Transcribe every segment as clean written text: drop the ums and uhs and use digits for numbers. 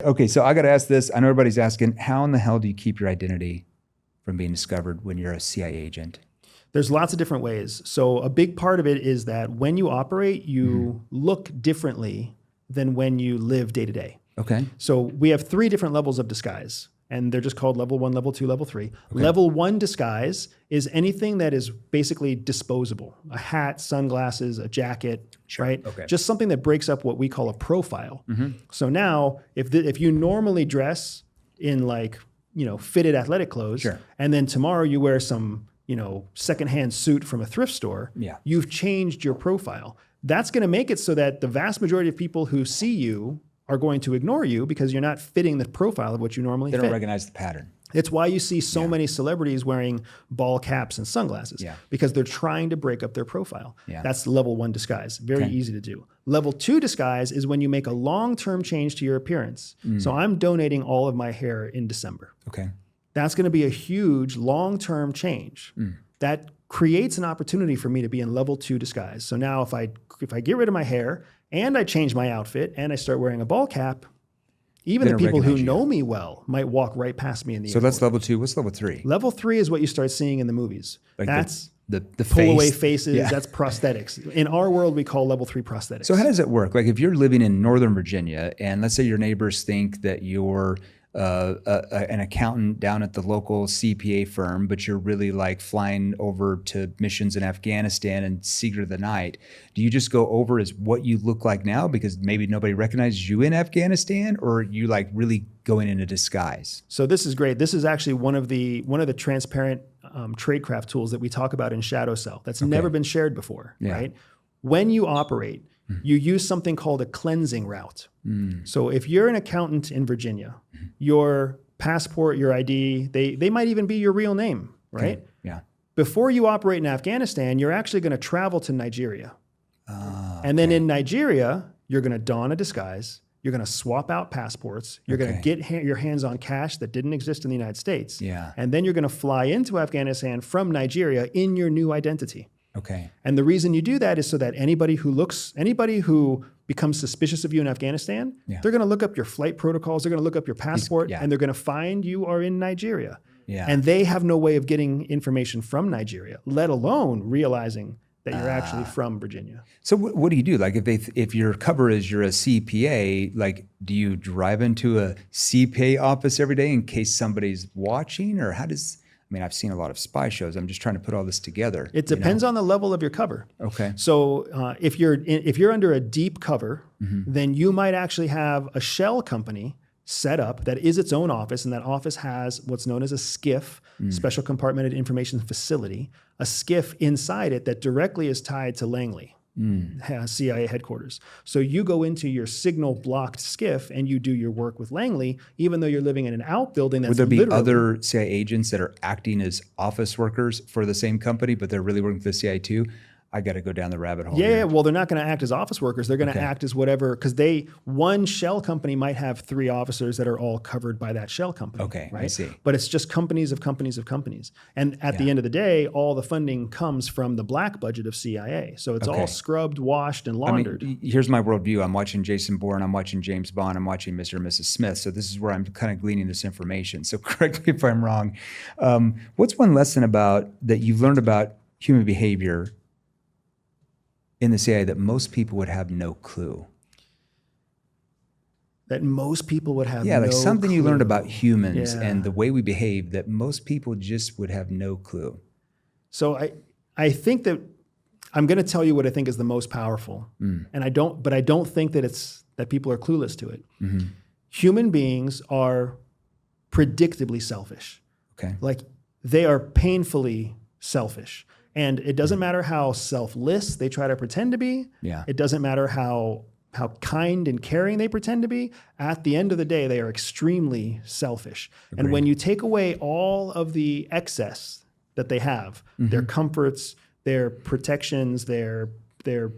Okay, so I got to ask this. I know everybody's asking, how in the hell do you keep your identity from being discovered when you're a CIA agent? There's lots of different ways. So a big part of it is that when you operate, you look differently than when you live day to day. Okay. So we have 3 different levels of disguise, and they're just called level 1, level 2, level 3. Okay. Level 1 disguise is anything that is basically disposable. A hat, sunglasses, a jacket, right? Okay. Just something that breaks up what we call a profile. So now if you normally dress in like, fitted athletic clothes, and then tomorrow you wear some, secondhand suit from a thrift store, you've changed your profile. That's going to make it so that the vast majority of people who see you are going to ignore you because you're not fitting the profile of what you normally fit. They don't recognize the pattern. It's why you see so many celebrities wearing ball caps and sunglasses because they're trying to break up their profile. That's level 1 disguise. Very easy to do. Level 2 disguise is when you make a long-term change to your appearance. So I'm donating all of my hair in December. Okay. That's going to be a huge long-term change. That creates an opportunity for me to be in level 2 disguise. So now if I get rid of my hair and I change my outfit and I start wearing a ball cap, even the people who know me well might walk right past me in the airport. So that's level 2. What's level 3? Level 3 is what you start seeing in the movies. Like that's the pull away faces. That's prosthetics. In our world, we call level 3 prosthetics. So how does it work? Like if you're living in Northern Virginia and let's say your neighbors think that you're an accountant down at the local CPA firm, but you're really like flying over to missions in Afghanistan and secret of the night. Do you just go over as what you look like now because maybe nobody recognizes you in Afghanistan, or are you like really going into disguise? So this is great. This is actually one of the transparent tradecraft tools that we talk about in Shadow Cell that's never been shared before, right? When you operate, you use something called a cleansing route. So if you're an accountant in Virginia, your passport, your ID, they might even be your real name, right? Yeah. Before you operate in Afghanistan, you're actually going to travel to Nigeria. And then in Nigeria, you're going to don a disguise. You're going to swap out passports. You're going to get your hands on cash that didn't exist in the United States. And then you're going to fly into Afghanistan from Nigeria in your new identity. And the reason you do that is so that anybody who becomes suspicious of you in Afghanistan, they're going to look up your flight protocols, they're going to look up your passport, and they're going to find you are in Nigeria. And they have no way of getting information from Nigeria, let alone realizing that you're actually from Virginia. So what do you do? Like if your cover is you're a CPA, like do you drive into a CPA office every day in case somebody's watching, or how does... I mean, I've seen a lot of spy shows. I'm just trying to put all this together. It depends on the level of your cover. So if you're under a deep cover, then you might actually have a shell company set up that is its own office, and that office has what's known as a SCIF, Special Compartmented Information Facility, a SCIF inside it that directly is tied to Langley. CIA headquarters. So you go into your signal blocked SCIF and you do your work with Langley, even though you're living in an outbuilding that's Would there be other CIA agents that are acting as office workers for the same company, but they're really working for the CIA too? I got to go down the rabbit hole. Yeah, well, they're not going to act as office workers. They're going to act as whatever, because one shell company might have 3 officers that are all covered by that shell company. Right? I see. But it's just companies of companies of companies. And at the end of the day, all the funding comes from the black budget of CIA. So it's all scrubbed, washed, and laundered. I mean, here's my worldview. I'm watching Jason Bourne. I'm watching James Bond. I'm watching Mr. and Mrs. Smith. So this is where I'm kind of gleaning this information. So correct me if I'm wrong. What's one lesson that you've learned about human behavior in the CIA that most people would have no clue? That most people would have like something you learned about humans and the way we behave that most people just would have no clue. So I think that I'm going to tell you what I think is the most powerful. And I don't think that people are clueless to it. Human beings are predictably selfish. Like they are painfully selfish. And it doesn't matter how selfless they try to pretend to be. It doesn't matter how kind and caring they pretend to be. At the end of the day, they are extremely selfish. Agreed. And when you take away all of the excess that they have, their comforts, their protections, their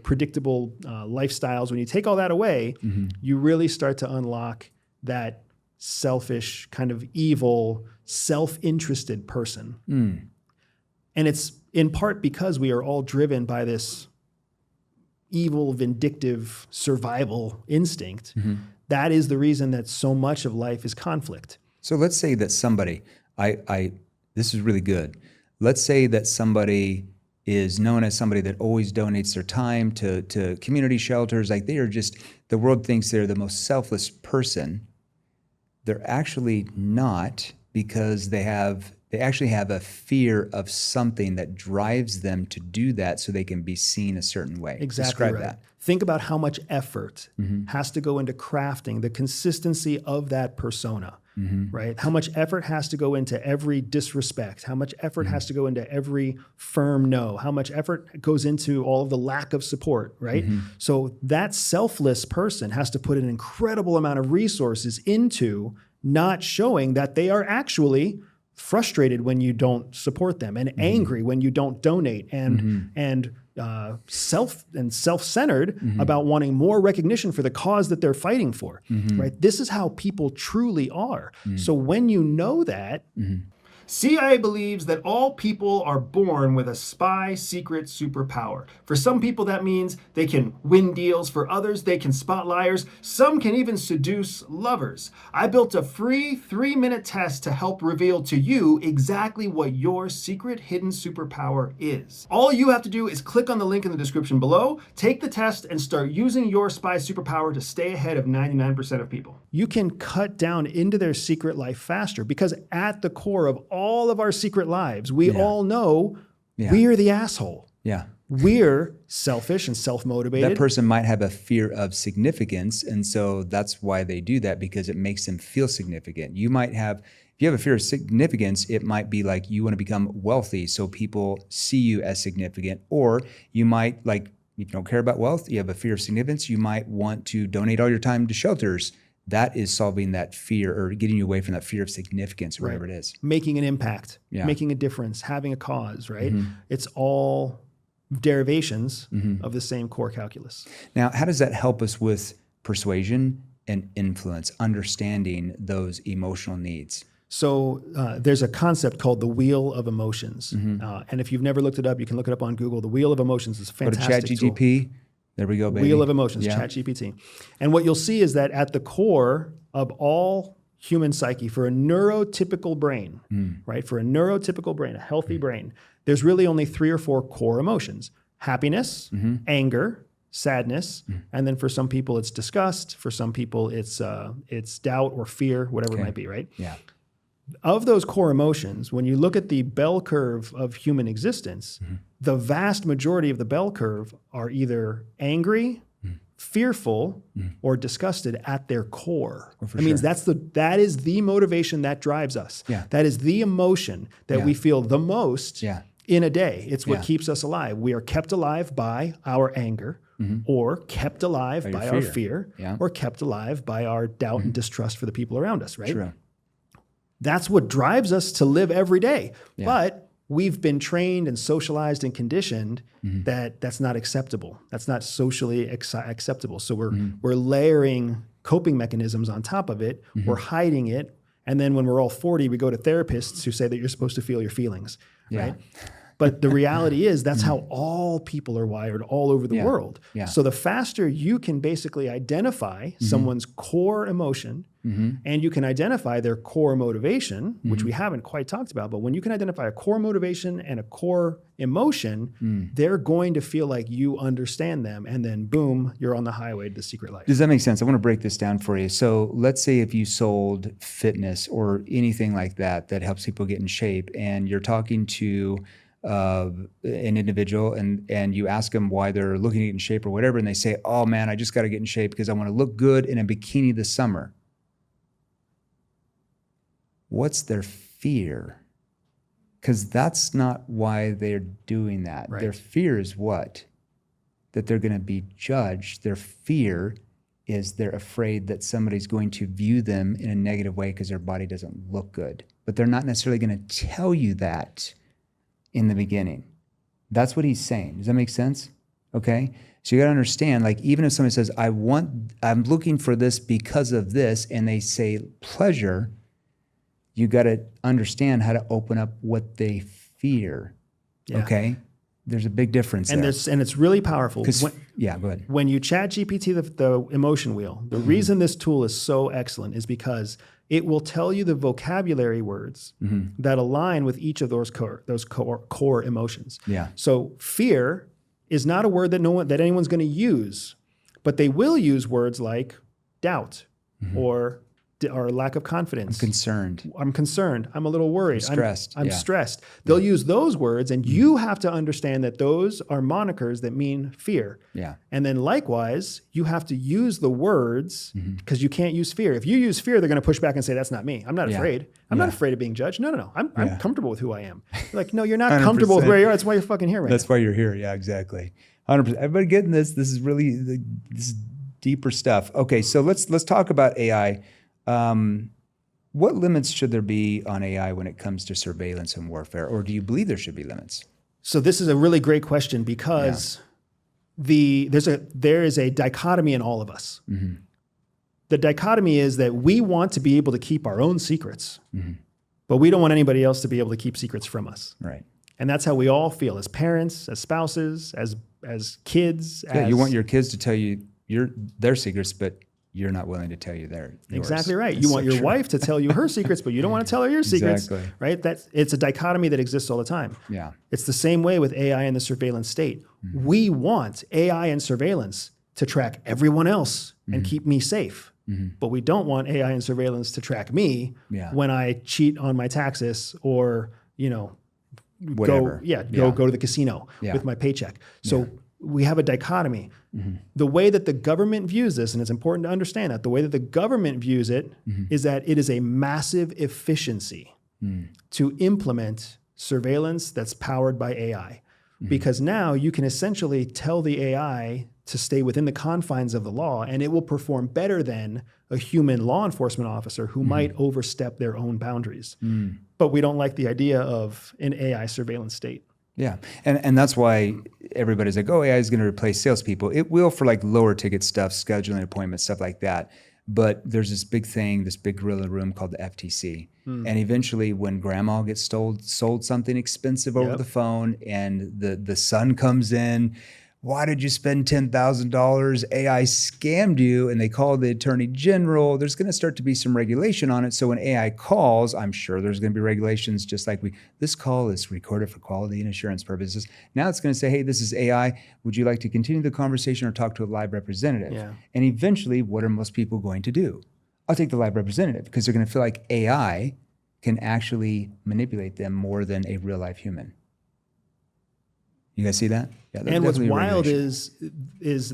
predictable lifestyles, when you take all that away, you really start to unlock that selfish, kind of evil, self-interested person. And it's in part because we are all driven by this evil, vindictive survival instinct. That is the reason that so much of life is conflict. So let's say that somebody, this is really good. Let's say that somebody is known as somebody that always donates their time to community shelters. Like they are just, the world thinks they're the most selfless person. They're actually not, because they actually have a fear of something that drives them to do that so they can be seen a certain way. Exactly Describe right. that. Think about how much effort has to go into crafting the consistency of that persona, right? How much effort has to go into every disrespect, how much effort has to go into every firm no, how much effort goes into all of the lack of support, right? So that selfless person has to put an incredible amount of resources into not showing that they are actually frustrated when you don't support them, and angry when you don't donate, and self-centered about wanting more recognition for the cause that they're fighting for. Right? This is how people truly are. So when you know that. CIA believes that all people are born with a spy secret superpower. For some people, that means they can win deals. For others, they can spot liars. Some can even seduce lovers. I built a free 3-minute test to help reveal to you exactly what your secret hidden superpower is. All you have to do is click on the link in the description below, take the test, and start using your spy superpower to stay ahead of 99% of people. You can cut down into their secret life faster, because at the core of all of our secret lives, we all know we're the asshole. Yeah. We're selfish and self-motivated. That person might have a fear of significance, and so that's why they do that, because it makes them feel significant. You might have, if you have a fear of significance, it might be like you want to become wealthy so people see you as significant, or you might, like, if you don't care about wealth, you have a fear of significance, you might want to donate all your time to shelters. That is solving that fear, or getting you away from that fear of significance, or whatever it is. Making an impact, making a difference, having a cause, right? It's all derivations of the same core calculus. Now, how does that help us with persuasion and influence, understanding those emotional needs? So there's a concept called the wheel of emotions. And if you've never looked it up, you can look it up on Google. The wheel of emotions is a fantastic tool. Go to ChatGPT. There we go, baby. Wheel of Emotions, ChatGPT. And what you'll see is that at the core of all human psyche, for a neurotypical brain, right? For a neurotypical brain, a healthy brain, there's really only 3 or 4 core emotions: happiness, anger, sadness, and then for some people it's disgust. For some people it's doubt or fear, whatever it might be, right? Yeah. Of those core emotions, when you look at the bell curve of human existence, the vast majority of the bell curve are either angry, fearful, or disgusted at their core. That means that is the motivation that drives us. That is the emotion that we feel the most in a day. It's what keeps us alive. We are kept alive by our anger, or kept alive by our fear, or kept alive by our doubt and distrust for the people around us, right? True. That's what drives us to live every day. But we've been trained and socialized and conditioned that that's not acceptable. That's not socially acceptable. So we're layering coping mechanisms on top of it. We're hiding it. And then when we're all 40, we go to therapists who say that you're supposed to feel your feelings, right? But the reality is that's how all people are wired all over the world. So the faster you can basically identify someone's core emotion, and you can identify their core motivation, which we haven't quite talked about, but when you can identify a core motivation and a core emotion, they're going to feel like you understand them, and then boom, you're on the highway to the secret life. Does that make sense? I want to break this down for you. So let's say if you sold fitness or anything like that that helps people get in shape, and you're talking to an individual and you ask them why they're looking to get in shape or whatever, and they say, oh man, I just got to get in shape because I want to look good in a bikini this summer. What's their fear? Because that's not why they're doing that. Their fear is what? That they're going to be judged. Their fear is they're afraid that somebody's going to view them in a negative way because their body doesn't look good. But they're not necessarily going to tell you that in the beginning. That's what he's saying. Does that make sense? Okay. So you got to understand, like, even if somebody says, I'm looking for this because of this, and they say pleasure, you got to understand how to open up what they fear. Okay. There's a big difference And there. it's really powerful. Yeah, go ahead. When you chat GPT the emotion wheel, the reason this tool is so excellent is because it will tell you the vocabulary words that align with each of those core emotions. Yeah. So fear is not a word that anyone's going to use, but they will use words like doubt or lack of confidence. I'm concerned. I'm a little worried. Stressed. I'm stressed. They'll use those words, and you have to understand that those are monikers that mean fear. Yeah. And then likewise, you have to use the words because you can't use fear. If you use fear, they're going to push back and say, that's not me. I'm not afraid. I'm not afraid of being judged. No. I'm comfortable with who I am. You're like, no, you're not comfortable with where you are. That's why you're fucking here right now. That's why you're here. Yeah, exactly. 100%. Everybody getting this? This is really this is deeper stuff. Okay, so let's talk about AI. What limits should there be on AI when it comes to surveillance and warfare, or do you believe there should be limits? So this is a really great question because there is a dichotomy in all of us. The dichotomy is that we want to be able to keep our own secrets, but we don't want anybody else to be able to keep secrets from us. Right. And that's how we all feel as parents, as spouses, as kids. Yeah, you want your kids to tell you their secrets, but you're not willing to tell you yours. Exactly right. You want your wife to tell you her secrets, but you don't want to tell her your secrets. Exactly. Right? It's a dichotomy that exists all the time. Yeah. It's the same way with AI and the surveillance state. We want AI and surveillance to track everyone else and keep me safe. But we don't want AI and surveillance to track me when I cheat on my taxes or, Whatever. go to the casino with my paycheck. So we have a dichotomy. The way that the government views this, and it's important to understand that, the way that the government views it is that it is a massive efficiency to implement surveillance that's powered by AI. Because now you can essentially tell the AI to stay within the confines of the law, and it will perform better than a human law enforcement officer who might overstep their own boundaries. But we don't like the idea of an AI surveillance state. Yeah, and that's why everybody's like, oh, AI is going to replace salespeople. It will for like lower ticket stuff, scheduling appointments, stuff like that. But there's this big thing, this big gorilla in the room called the FTC. And eventually when grandma gets sold something expensive over the phone and the son comes in, why did you spend $10,000? AI scammed you, and they called the attorney general. There's going to start to be some regulation on it. So when AI calls, I'm sure there's going to be regulations just like this call is recorded for quality and assurance purposes. Now it's going to say, hey, this is AI. Would you like to continue the conversation or talk to a live representative? Yeah. And eventually, what are most people going to do? I'll take the live representative because they're going to feel like AI can actually manipulate them more than a real life human. You guys see that? Yeah, and what's wild is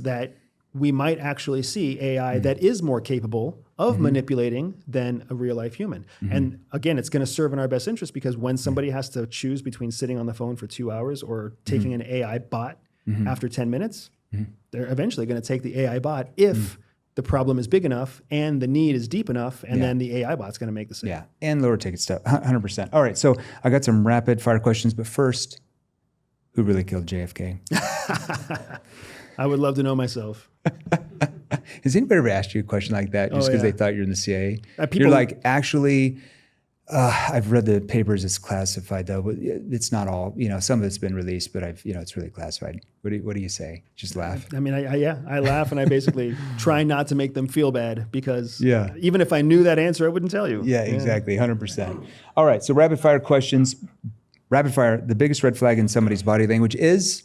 that we might actually see AI that is more capable of manipulating than a real life human. And again, it's going to serve in our best interest because when somebody has to choose between sitting on the phone for 2 hours or taking an AI bot after 10 minutes, they're eventually going to take the AI bot if the problem is big enough and the need is deep enough, and then the AI bot's going to make the same. Yeah, and lower ticket stuff, 100%. All right, so I got some rapid fire questions, but first, who really killed JFK? I would love to know myself. Has anybody ever asked you a question like that just because they thought you're in the CIA? People, you're like, actually, I've read the papers. It's classified though, but it's not all. Some of it's been released, but it's really classified. What do you say? Just laugh. I mean, I laugh, and I basically try not to make them feel bad because even if I knew that answer, I wouldn't tell you. Yeah, exactly, 100%. All right, so rapid fire questions. Rapid fire, the biggest red flag in somebody's body language is?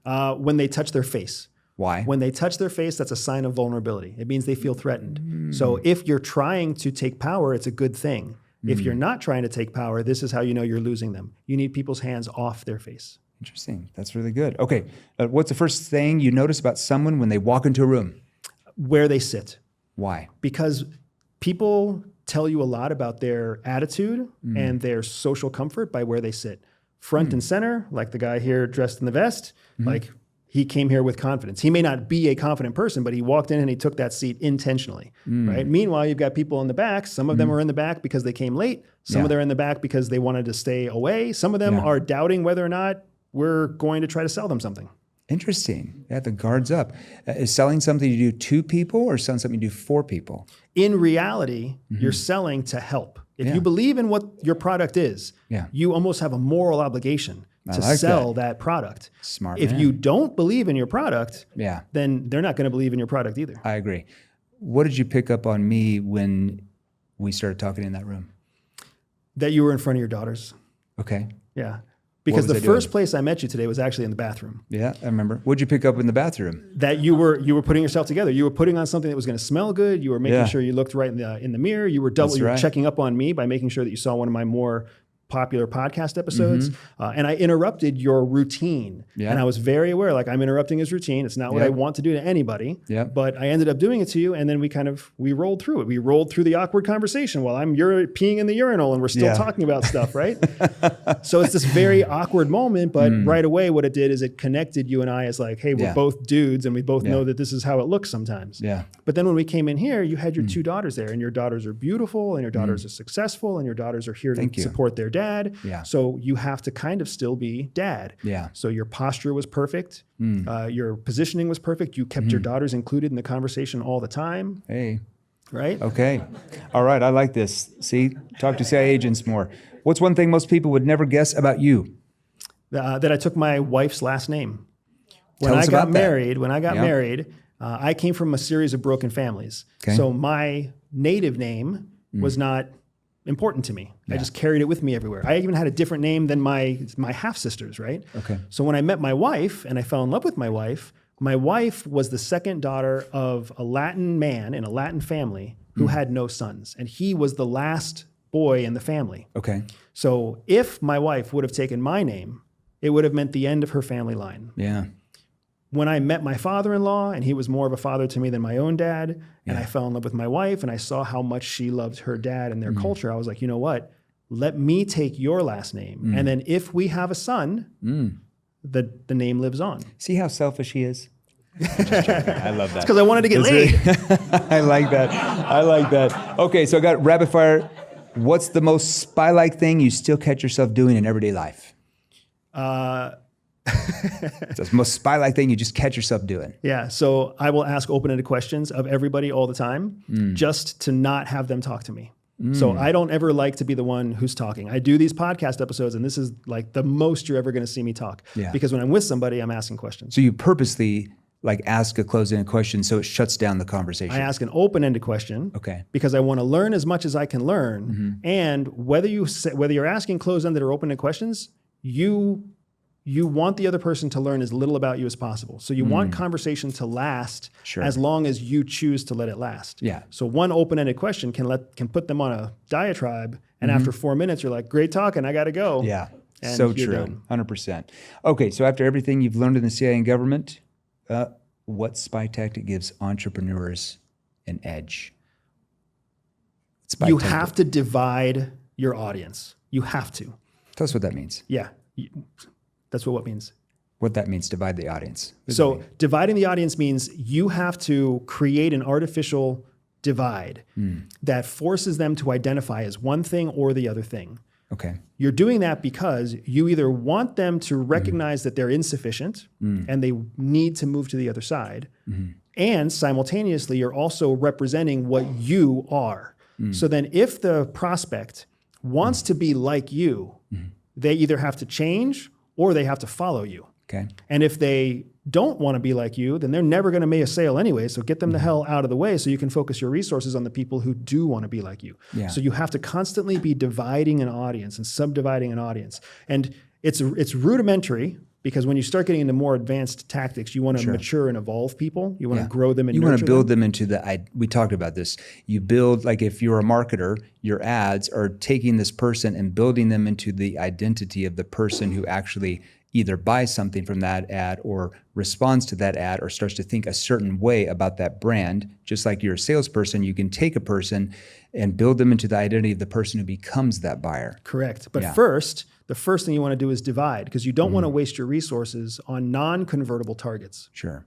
When they touch their face. Why? When they touch their face, that's a sign of vulnerability. It means they feel threatened. So if you're trying to take power, it's a good thing. If you're not trying to take power, this is how you know you're losing them. You need people's hands off their face. Interesting. That's really good. Okay. What's the first thing you notice about someone when they walk into a room? Where they sit. Why? Because people tell you a lot about their attitude and their social comfort by where they sit. Front and center, like the guy here dressed in the vest, like he came here with confidence. He may not be a confident person, but he walked in and he took that seat intentionally, right? Meanwhile, you've got people in the back. Some of them are in the back because they came late. Some of them are in the back because they wanted to stay away. Some of them are doubting whether or not we're going to try to sell them something. Interesting. Yeah, the guard's up. Is selling something you do to people or selling something you do for people? In reality, you're selling to help. If you believe in what your product is, you almost have a moral obligation to like sell that product. Smart If man. you don't believe in your product, Yeah, then they're not going to believe in your product either. I agree. What did you pick up on me when we started talking in that room? That you were in front of your daughters. Okay. Yeah. Because was the I doing? first place I met you today was actually in the bathroom. Yeah, I remember. What'd you pick up in the bathroom? That you were putting yourself together. You were putting on something that was going to smell good. You were making Yeah. sure you looked right in the mirror. You were That's you were right. checking up on me by making sure that you saw one of my more popular podcast episodes. Mm-hmm. And I interrupted your routine. Yeah. And I was very aware, like I'm interrupting his routine. It's not what I Yep. want to do to anybody. Yep. But I ended up doing it to you. And then we rolled through it. We rolled through the awkward conversation while I'm peeing in the urinal and we're still Yeah. talking about stuff, right? So it's this very awkward moment, but right away what it did is it connected you and I as like, hey, we're Yeah. both dudes and we both Yeah. know that this is how it looks sometimes. Yeah. But then when we came in here, you had your two daughters there, and your daughters are beautiful, and your daughters are successful, and your daughters are here Thank to you. support their dad. Yeah. So you have to kind of still be dad. Yeah. So your posture was perfect. Your positioning was perfect. You kept your daughters included in the conversation all the time, Hey. right? Okay. All right. I like this. See, talk to CIA agents more. What's one thing most people would never guess about you? That I took my wife's last name. When Tell I us got about that. married, Yeah. I came from a series of broken families. Okay. So my native name was not important to me. I just carried it with me everywhere. I even had a different name than my half sisters, right? Okay. So when I met my wife and I fell in love with my wife was the second daughter of a Latin man in a Latin family who had no sons, and he was the last boy in the family. Okay. So if my wife would have taken my name, it would have meant the end of her family line. Yeah. When I met my father-in-law, and he was more of a father to me than my own dad, and Yeah. I fell in love with my wife, and I saw how much she loved her dad and their culture, I was like, you know what? Let me take your last name. And then if we have a son, the name lives on. See how selfish he is? I love that. Because I wanted to get laid. I like that. I like that. Okay, so I got rapid fire. What's the most spy-like thing you still catch yourself doing in everyday life? It's the most spy-like thing you just catch yourself doing. Yeah, so I will ask open-ended questions of everybody all the time just to not have them talk to me. So I don't ever like to be the one who's talking. I do these podcast episodes, and this is like the most you're ever going to see me talk. Yeah. Because when I'm with somebody, I'm asking questions. So you purposely like ask a closed-ended question so it shuts down the conversation. I ask an open-ended question Okay. because I want to learn as much as I can learn. And whether you're asking closed-ended or open-ended questions, you want the other person to learn as little about you as possible. So you want conversation to last Sure. as long as you choose to let it last. Yeah. So one open-ended question can put them on a diatribe, and after 4 minutes, you're like, "Great talking, I got to go." Yeah. And So you're true. done. 100%. Okay, so after everything you've learned in the CIA and government, what spy tactic gives entrepreneurs an edge? Spy You tactic. have to divide your audience. You have to. Tell us what that means. Yeah. That's what means. What that means, divide the audience. What does that So mean? dividing the audience means you have to create an artificial divide that forces them to identify as one thing or the other thing. Okay. You're doing that because you either want them to recognize that they're insufficient and they need to move to the other side, and simultaneously you're also representing what you are. So then if the prospect wants to be like you, they either have to change or they have to follow you. Okay. And if they don't want to be like you, then they're never going to make a sale anyway. So get them the hell out of the way so you can focus your resources on the people who do want to be like you. Yeah. So you have to constantly be dividing an audience and subdividing an audience. And it's rudimentary because when you start getting into more advanced tactics, you want to mature and evolve people. You want to grow them and you nurture want to build them. them into we talked about this. You build, like if you're a marketer, your ads are taking this person and building them into the identity of the person who actually either buys something from that ad or responds to that ad or starts to think a certain way about that brand. Just like you're a salesperson, you can take a person and build them into the identity of the person who becomes that buyer. Correct. But Yeah. the first thing you want to do is divide because you don't want to waste your resources on non-convertible targets. Sure.